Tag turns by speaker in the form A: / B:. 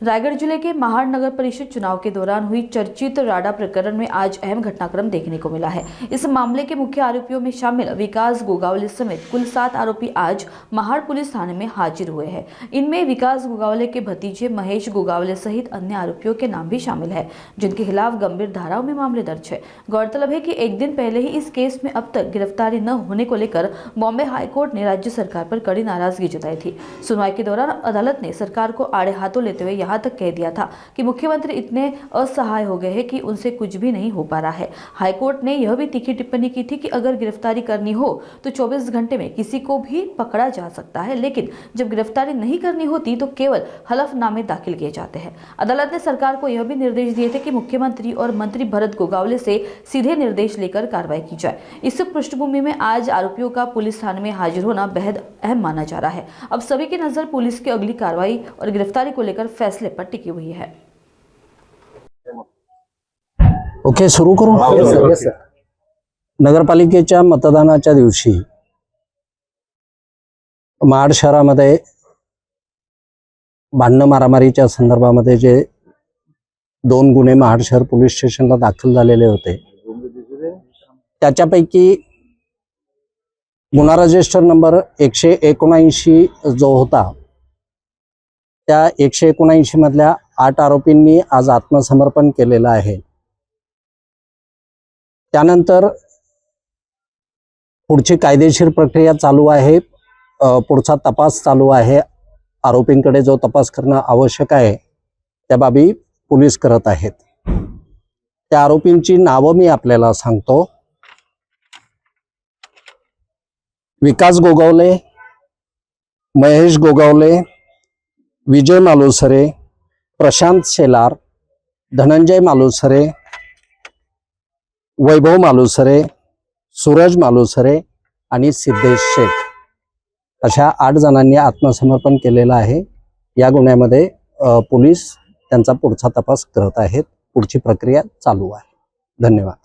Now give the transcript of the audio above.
A: रायगढ़ जिले के महाड़ नगर परिषद चुनाव के दौरान हुई चर्चित राडा प्रकरण में आज अहम घटनाक्रम देखने को मिला है। इस मामले के मुख्य आरोपियों में शामिल विकास गोगावले समेत कुल 7 आरोपी आज महाड़ पुलिस थाने में हाजिर हुए हैं। इनमें विकास गोगावले के भतीजे महेश गोगावले सहित अन्य आरोपियों के नाम भी शामिल है, जिनके खिलाफ गंभीर धाराओं में मामले दर्ज है। गौरतलब है कि एक दिन पहले ही इस केस में अब तक गिरफ्तारी न होने को लेकर बॉम्बे हाईकोर्ट ने राज्य सरकार पर कड़ी नाराजगी जताई थी। सुनवाई के दौरान अदालत ने सरकार को आड़े हाथों लेते हुए यहाँ तक कह दिया था कि मुख्यमंत्री इतने असहाय हो गए हैं कि उनसे कुछ भी नहीं हो पा रहा है। हाईकोर्ट ने यह भी तीखी टिप्पणी की थी कि अगर गिरफ्तारी करनी हो तो 24 घंटे में किसी को भी पकड़ा जा सकता है, लेकिन जब गिरफ्तारी नहीं करनी होती तो केवल हलफनामे दाखिल किए जाते हैं। अदालत ने सरकार को यह भी निर्देश दिए थे कि मुख्यमंत्री और मंत्री भरत गोगावले से सीधे निर्देश लेकर कार्रवाई की जाए। इस पृष्ठभूमि में आज आरोपियों का पुलिस थाने में हाजिर होना बेहद अहम माना जा रहा है। अब सभी की नजर पुलिस की अगली कार्रवाई और गिरफ्तारी को लेकर फैसले पर टिकी हुई है।
B: ओके, सुरू करू। नगरपालिकेच्या मतदानाच्या दिवशी महाड शहरामध्ये भांडण मारामारीच्या संदर्भामध्ये जे 2 गुन्हे महाड शहर पोलीस स्टेशनला दाखल झालेले होते, त्याच्यापैकी गुन्हा रजिस्टर नंबर 179 जो होता, त्या 179 मधल्या 8 आरोपींनी आज आत्मसमर्पण केलेलं आहे। त्यानंतर पुढची कायदेशीर प्रक्रिया चालू आहे, पुढचा तपास चालू आहे। आरोपींकडे जो तपास करणं आवश्यक आहे त्या बाबी पोलीस करत आहेत। त्या आरोपींची नावं मी आपल्याला सांगतो। विकास गोगावले, महेश गोगावले, विजय मालुसरे, प्रशांत शेलार, धनंजय मालुसरे, वैभव मालुसरे, सूरज मालुसरे आणि सिद्धेश शेख अशा 8 जणांनी आत्मसमर्पण केलेलं आहे। या गुन्ह्यामध्ये पोलीस त्यांचा पुढचा तपास करत आहेत। पुढची प्रक्रिया चालू आहे। धन्यवाद।